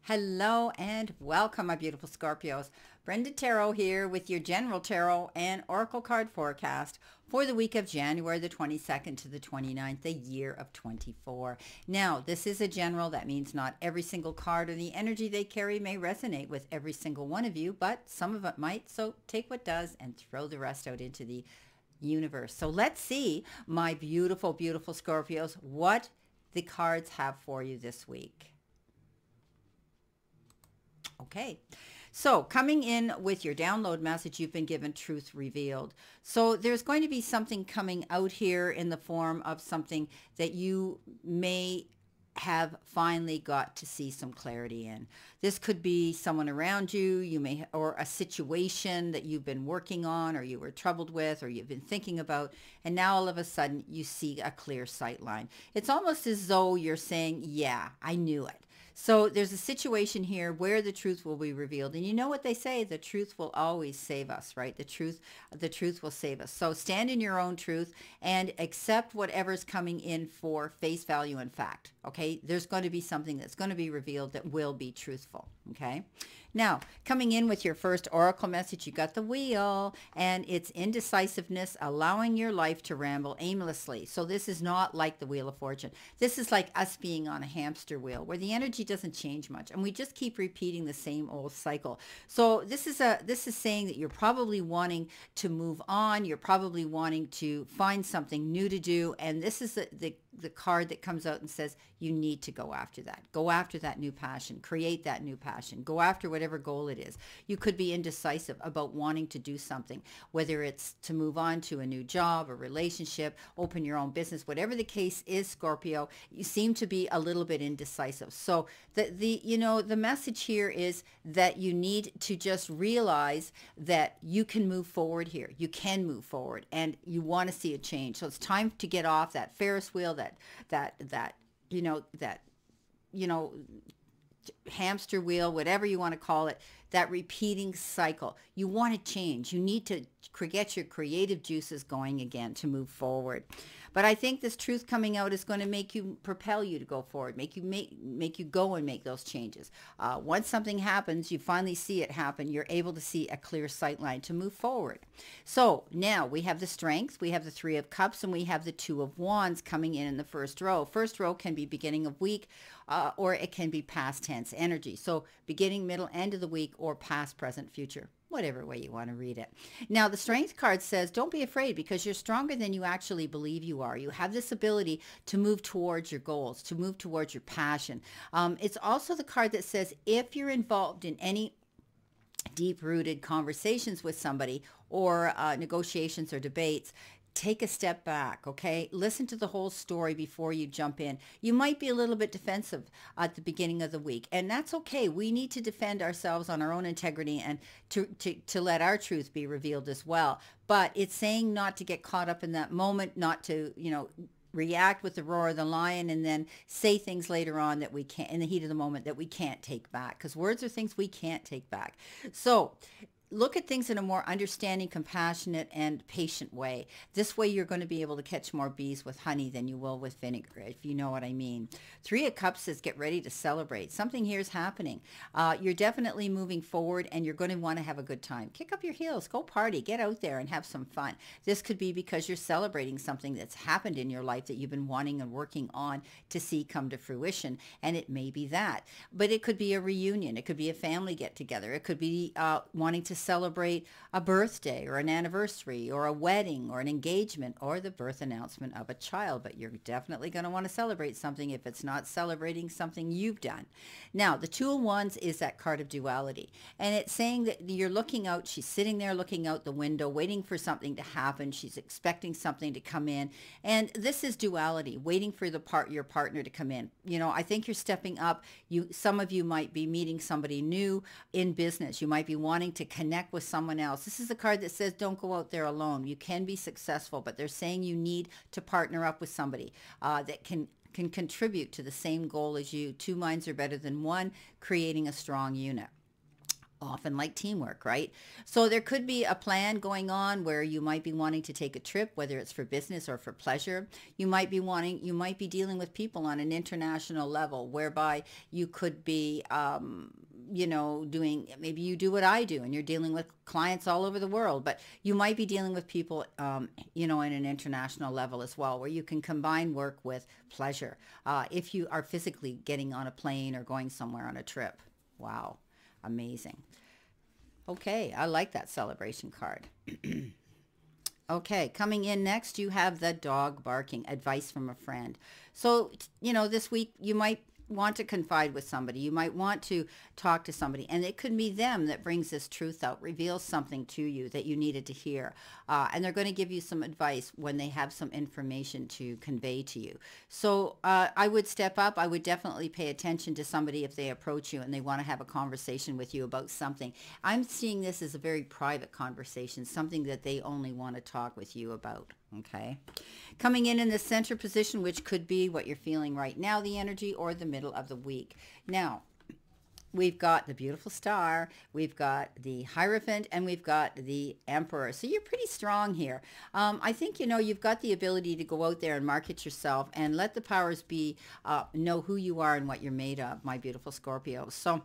Hello and welcome, my beautiful Scorpios. Brenda Taro here with your general tarot and oracle card forecast for the week of January the 22nd to the 29th, the year of 24. Now, this is a general. That means not every single card or the energy they carry may resonate with every single one of you, but some of it might. So take what does and throw the rest out into the universe. So let's see, my beautiful, beautiful Scorpios, what the cards have for you this week. Okay, so coming in with your download message, you've been given truth revealed. So there's going to be something coming out here in the form of something that you may have finally got to see some clarity in. This could be someone around you, or a situation that you've been working on, or you were troubled with, or you've been thinking about, and now all of a sudden you see a clear sight line. It's almost as though you're saying, yeah, I knew it. So there's a situation here where the truth will be revealed. And you know what they say, the truth will always save us, right? The truth will save us. So stand in your own truth and accept whatever's coming in for face value and fact, okay? There's going to be something that's going to be revealed that will be truthful, okay? Now, coming in with your first oracle message, you got the wheel, and it's indecisiveness, allowing your life to ramble aimlessly. So this is not like the Wheel of Fortune. This is like us being on a hamster wheel where the energy doesn't change much, and we just keep repeating the same old cycle. So this is saying that you're probably wanting to move on. You're probably wanting to find something new to do, and this is the card that comes out and says you need to go after that. Go after that new passion. Create that new passion. Go after whatever goal it is. You could be indecisive about wanting to do something, whether it's to move on to a new job, a relationship, open your own business, whatever the case is, Scorpio, you seem to be a little bit indecisive. So the message here is that you need to just realize that you can move forward here. You can move forward, and you want to see a change. So it's time to get off that Ferris wheel, that hamster wheel, whatever you want to call it, that repeating cycle. You want to change. You need to get your creative juices going again to move forward. But I think this truth coming out is going to propel you to go forward, make you go and make those changes. Once something happens, you finally see it happen, you're able to see a clear sight line to move forward. So now we have the Strength, we have the Three of Cups, and we have the Two of Wands coming in the first row. First row can be beginning of week, or it can be past tense energy. So beginning, middle, end of the week, or past, present, future, whatever way you want to read it. Now, the Strength card says, don't be afraid, because you're stronger than you actually believe you are. You have this ability to move towards your goals, to move towards your passion. It's also the card that says, if you're involved in any deep-rooted conversations with somebody, or negotiations or debates, take a step back, okay? Listen to the whole story before you jump in. You might be a little bit defensive at the beginning of the week, and that's okay. We need to defend ourselves on our own integrity and to let our truth be revealed as well. But it's saying not to get caught up in that moment, not to, react with the roar of the lion and then say things later on that we can't, in the heat of the moment, that we can't take back, because words are things we can't take back. So look at things in a more understanding, compassionate, and patient way. This way you're going to be able to catch more bees with honey than you will with vinegar, if you know what I mean. Three of Cups says get ready to celebrate. Something here is happening. You're definitely moving forward, and you're going to want to have a good time. Kick up your heels, go party, get out there and have some fun. This could be because you're celebrating something that's happened in your life that you've been wanting and working on to see come to fruition, and it may be that. But it could be a reunion. It could be a family get-together. It could be wanting to celebrate a birthday or an anniversary or a wedding or an engagement or the birth announcement of a child. But you're definitely going to want to celebrate something if it's not celebrating something you've done. Now, the Two of Wands is that card of duality, and it's saying that you're looking out. She's sitting there looking out the window, waiting for something to happen. She's expecting something to come in, and this is duality, waiting for your partner to come in. I think you're stepping up. Some of you might be meeting somebody new in business. You might be wanting to connect with someone else. This is a card that says don't go out there alone. You can be successful, but they're saying you need to partner up with somebody that can contribute to the same goal as you. Two minds are better than one, creating a strong unit. often like teamwork, right? So there could be a plan going on where you might be wanting to take a trip, whether it's for business or for pleasure. You might be dealing with people on an international level whereby you could be, doing, maybe you do what I do and you're dealing with clients all over the world, but you might be dealing with people, in an international level as well, where you can combine work with pleasure. If you are physically getting on a plane or going somewhere on a trip. Wow. Amazing. Okay, I like that celebration card. Okay, coming in next, you have the dog barking, advice from a friend. So, this week you might want to confide with somebody. You might want to talk to somebody, and it could be them that brings this truth out, reveals something to you that you needed to hear. And they're going to give you some advice when they have some information to convey to you. So I would step up. I would definitely pay attention to somebody if they approach you and they want to have a conversation with you about something. I'm seeing this as a very private conversation, something that they only want to talk with you about. Okay. Coming in the center position, which could be what you're feeling right now, the energy, or the middle of the week. Now, we've got the beautiful star, we've got the Hierophant, and we've got the Emperor. So you're pretty strong here. I think, you've got the ability to go out there and market yourself and let the powers be, know who you are and what you're made of, my beautiful Scorpio. So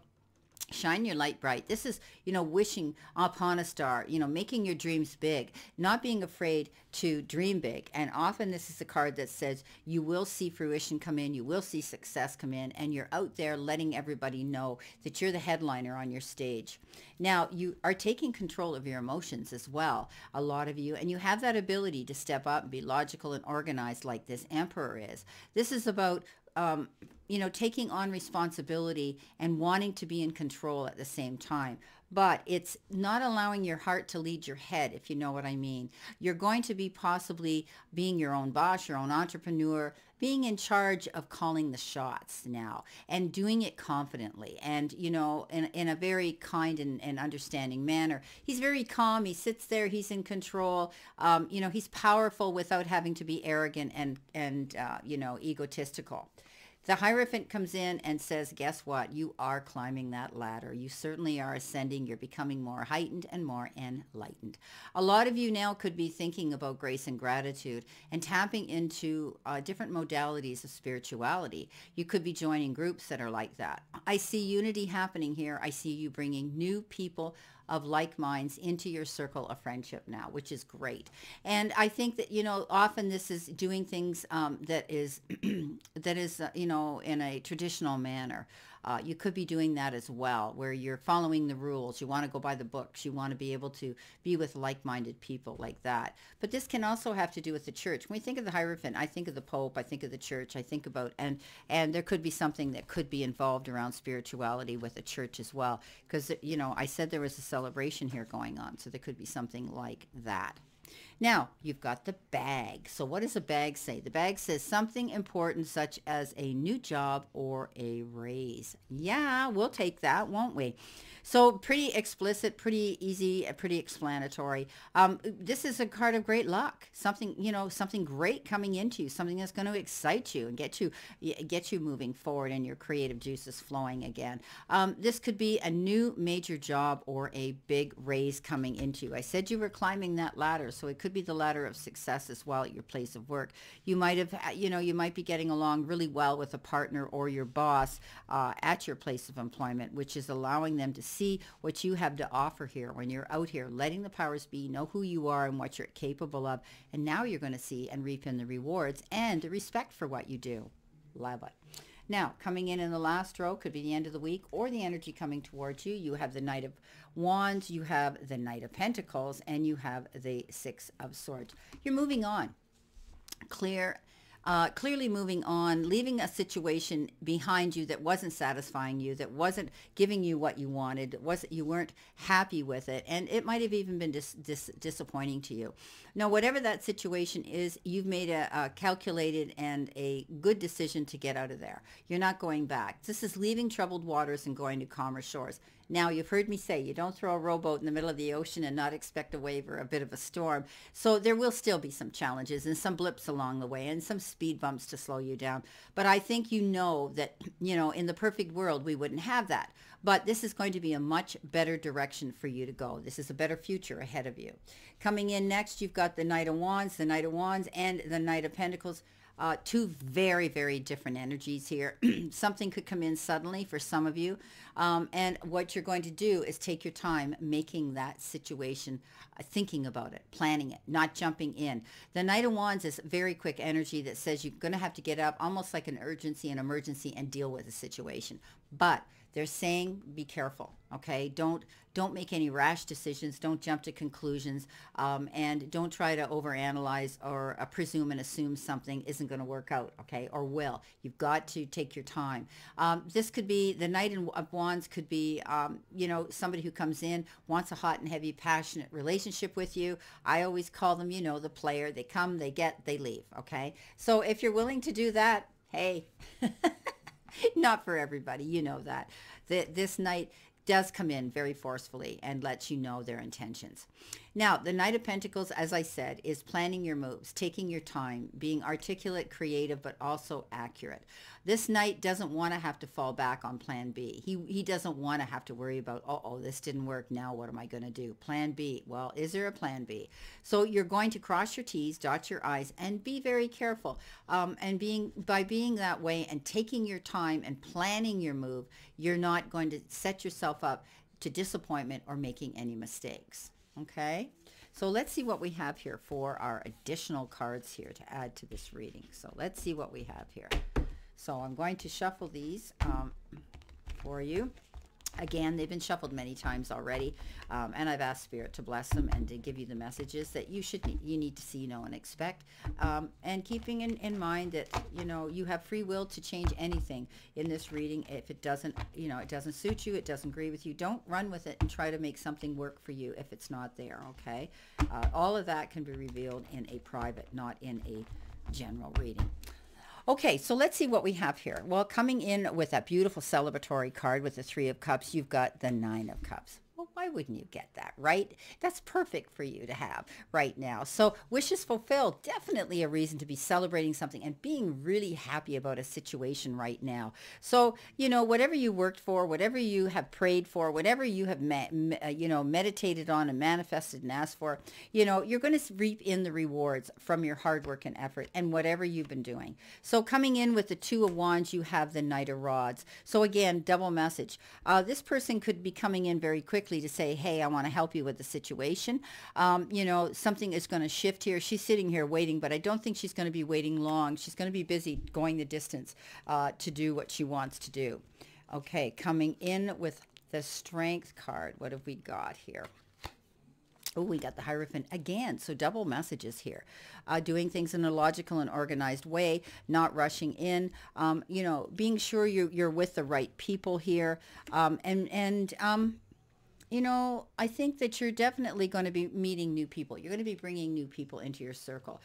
shine your light bright. This is, wishing upon a star, making your dreams big, not being afraid to dream big. And often this is a card that says you will see fruition come in, you will see success come in, and you're out there letting everybody know that you're the headliner on your stage. Now, you are taking control of your emotions as well, a lot of you, and you have that ability to step up and be logical and organized like this Emperor is. This is about taking on responsibility and wanting to be in control at the same time. But it's not allowing your heart to lead your head, if you know what I mean. You're going to be possibly being your own boss, your own entrepreneur, being in charge of calling the shots now and doing it confidently and, in a very kind and understanding manner. He's very calm. He sits there. He's in control. He's powerful without having to be arrogant and egotistical. The Hierophant comes in and says, guess what? You are climbing that ladder. You certainly are ascending. You're becoming more heightened and more enlightened. A lot of you now could be thinking about grace and gratitude and tapping into different modalities of spirituality. You could be joining groups that are like that. I see unity happening here. I see you bringing new people of like minds into your circle of friendship now, which is great. And I think that, often this is doing things that is, in a traditional manner. You could be doing that as well, where you're following the rules. You want to go by the books. You want to be able to be with like-minded people like that. But this can also have to do with the church. When we think of the Hierophant, I think of the Pope. I think of the church. I think about, and there could be something that could be involved around spirituality with the church as well. Because, I said there was a celebration here going on. So there could be something like that. Now, you've got the bag. So what does a bag say? The bag says something important such as a new job or a raise. Yeah, we'll take that, won't we? So pretty explicit, pretty easy, pretty explanatory. This is a card of great luck. Something, something great coming into you, something that's going to excite you and get you moving forward and your creative juices flowing again. This could be a new major job or a big raise coming into you. I said you were climbing that ladder, so it could be the ladder of success as well at your place of work. You might have, you might be getting along really well with a partner or your boss at your place of employment, which is allowing them to see what you have to offer here when you're out here, letting the powers be know who you are and what you're capable of. And now you're going to see and reap in the rewards and the respect for what you do. Love it. Now, coming in the last row could be the end of the week or the energy coming towards you. You have the Knight of Wands, you have the Knight of Pentacles, and you have the Six of Swords. You're moving on. Clearly moving on, leaving a situation behind you that wasn't satisfying you, that wasn't giving you what you wanted, you weren't happy with it, and it might have even been disappointing to you. Now, whatever that situation is, you've made a calculated and a good decision to get out of there. You're not going back. This is leaving troubled waters and going to calmer shores. Now, you've heard me say you don't throw a rowboat in the middle of the ocean and not expect a wave or a bit of a storm. So there will still be some challenges and some blips along the way and some speed bumps to slow you down. But I think you know that, in the perfect world, we wouldn't have that. But this is going to be a much better direction for you to go. This is a better future ahead of you. Coming in next, you've got the Knight of Wands, and the Knight of Pentacles. Two very, very different energies here. Something could come in suddenly for some of you. And what you're going to do is take your time making that situation, thinking about it, planning it, not jumping in. The Knight of Wands is very quick energy that says you're going to have to get up almost like an urgency, an emergency, and deal with the situation. But they're saying be careful, okay? Don't make any rash decisions. Don't jump to conclusions, and don't try to overanalyze or presume and assume something isn't going to work out, okay, or will. You've got to take your time. This could be, the Knight of Wands could be, somebody who comes in, wants a hot and heavy, passionate relationship with you. I always call them, the player. They come, they get, they leave, okay? So if you're willing to do that, hey, not for everybody, you know that. This Knight does come in very forcefully and lets you know their intentions. Now, the Knight of Pentacles, as I said, is planning your moves, taking your time, being articulate, creative, but also accurate. This Knight doesn't want to have to fall back on plan B. He doesn't want to have to worry about, oh, this didn't work. Now what am I going to do? Plan B. Well, is there a plan B? So you're going to cross your T's, dot your I's, and be very careful. By being that way and taking your time and planning your move, you're not going to set yourself up to disappointment or making any mistakes. Okay, so let's see what we have here for our additional cards here to add to this reading. So let's see what we have here. So I'm going to shuffle these for you. Again, they've been shuffled many times already, and I've asked Spirit to bless them and to give you the messages that you need to see, know, and expect. And keeping in mind that, you have free will to change anything in this reading. If it doesn't, it doesn't suit you, it doesn't agree with you, don't run with it and try to make something work for you if it's not there, okay? All of that can be revealed in a private, not in a general reading. Okay, so let's see what we have here. Well, coming in with that beautiful celebratory card with the Three of Cups, you've got the Nine of Cups. Well, why wouldn't you get that, right? That's perfect for you to have right now. So wishes fulfilled, definitely a reason to be celebrating something and being really happy about a situation right now. So, whatever you worked for, whatever you have prayed for, whatever you have, meditated on and manifested and asked for, you're going to reap in the rewards from your hard work and effort and whatever you've been doing. So coming in with the Two of Wands, you have the Knight of Rods. So again, double message. This person could be coming in very quickly to say, hey, I want to help you with the situation. Something is going to shift here. She's sitting here waiting, but I don't think she's going to be waiting long. She's going to be busy going the distance to do what she wants to do. Okay, coming in with the Strength card. What have we got here? Oh, we got the Hierophant again. So double messages here. Doing things in a logical and organized way, not rushing in, being sure you're with the right people here. I think that you're definitely going to be meeting new people. You're going to be bringing new people into your circle.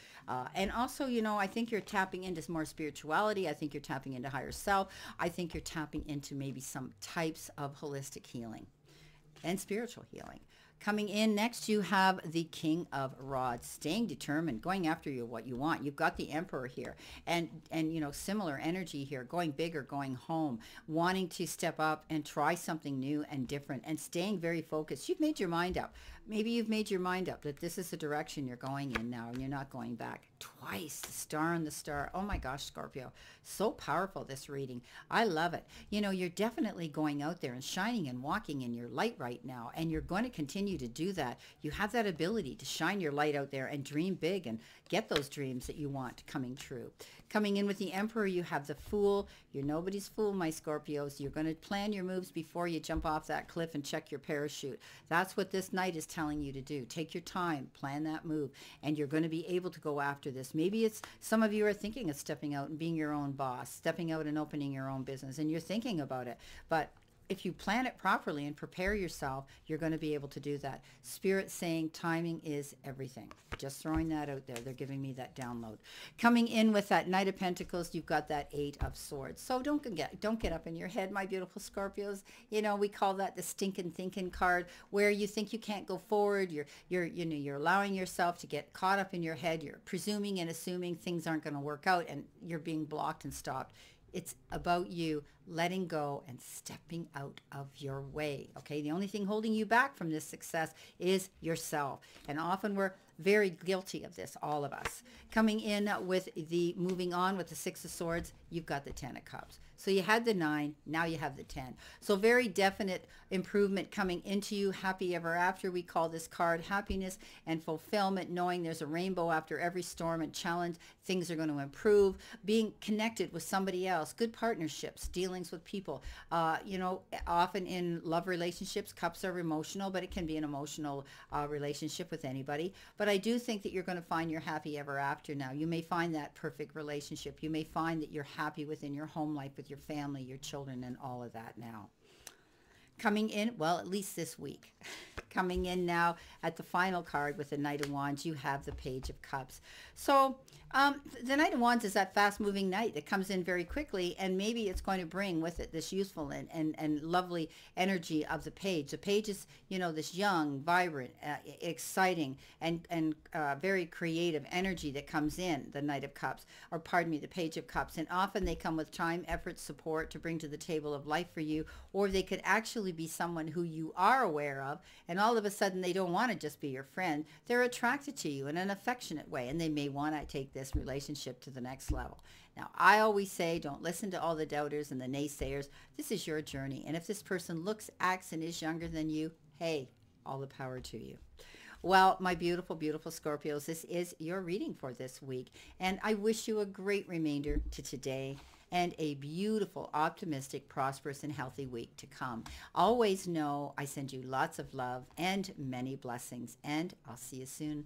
And also, I think you're tapping into more spirituality. I think you're tapping into higher self. I think you're tapping into maybe some types of holistic healing and spiritual healing. Coming in next, you have the King of Rods, staying determined, going after what you want. You've got the Emperor here, and similar energy here, going big or going home, wanting to step up and try something new and different, and staying very focused. You've made your mind up. Maybe you've made your mind up that this is the direction you're going in now, and you're not going back. Twice, the Star and the Star. Oh my gosh, Scorpio. So powerful, this reading. I love it. You're definitely going out there and shining and walking in your light right now, and you're going to continue to do that. You have that ability to shine your light out there and dream big and get those dreams that you want coming true. Coming in with the Emperor, you have the Fool. You're nobody's fool, my Scorpios. You're going to plan your moves before you jump off that cliff and check your parachute. That's what this Knight is telling you to do. Take your time, plan that move, and you're going to be able to go after this. Maybe it's some of you are thinking of stepping out and being your own boss, stepping out and opening your own business, and you're thinking about it. But if you plan it properly and prepare yourself, you're going to be able to do that. Spirit saying timing is everything. Just throwing that out there. They're giving me that download. Coming in with that Knight of Pentacles, you've got that Eight of Swords. So don't get up in your head, my beautiful Scorpios. You know, we call that the stinking thinking card, where you think you can't go forward. You're allowing yourself to get caught up in your head. You're presuming and assuming things aren't going to work out, and you're being blocked and stopped. It's about you letting go and stepping out of your way. Okay. The only thing holding you back from this success is yourself. And often we're very guilty of this, all of us. Coming in with the moving on with the Six of Swords, you've got the Ten of Cups. So you had the 9, now you have the 10. So very definite improvement coming into you. Happy ever after, we call this card. Happiness and fulfillment, knowing there's a rainbow after every storm and challenge. Things are going to improve. Being connected with somebody else. Good partnerships, dealings with people. Often in love relationships, cups are emotional, but it can be an emotional relationship with anybody. But I do think that you're going to find your happy ever after now. You may find that perfect relationship. You may find that you're happy within your home life with your family, your children, and all of that now. Coming in, well, at least this week. Coming in now at the final card with the Knight of Wands, you have the Page of Cups. So the Knight of Wands is that fast-moving knight that comes in very quickly, and maybe it's going to bring with it this youthful and lovely energy of the Page. The Page is, this young, vibrant, exciting, and very creative energy that comes in the Knight of Cups, or pardon me, the Page of Cups. And often they come with time, effort, support to bring to the table of life for you, or they could actually be someone who you are aware of, and all of a sudden they don't want to just be your friend. They're attracted to you in an affectionate way, and they may want to take this relationship to the next level. Now, I always say, don't listen to all the doubters and the naysayers. This is your journey, and if this person looks, acts, and is younger than you, hey, all the power to you. Well, my beautiful, beautiful Scorpios, this is your reading for this week, and I wish you a great remainder to today and a beautiful, optimistic, prosperous, and healthy week to come. Always know I send you lots of love and many blessings, and I'll see you soon.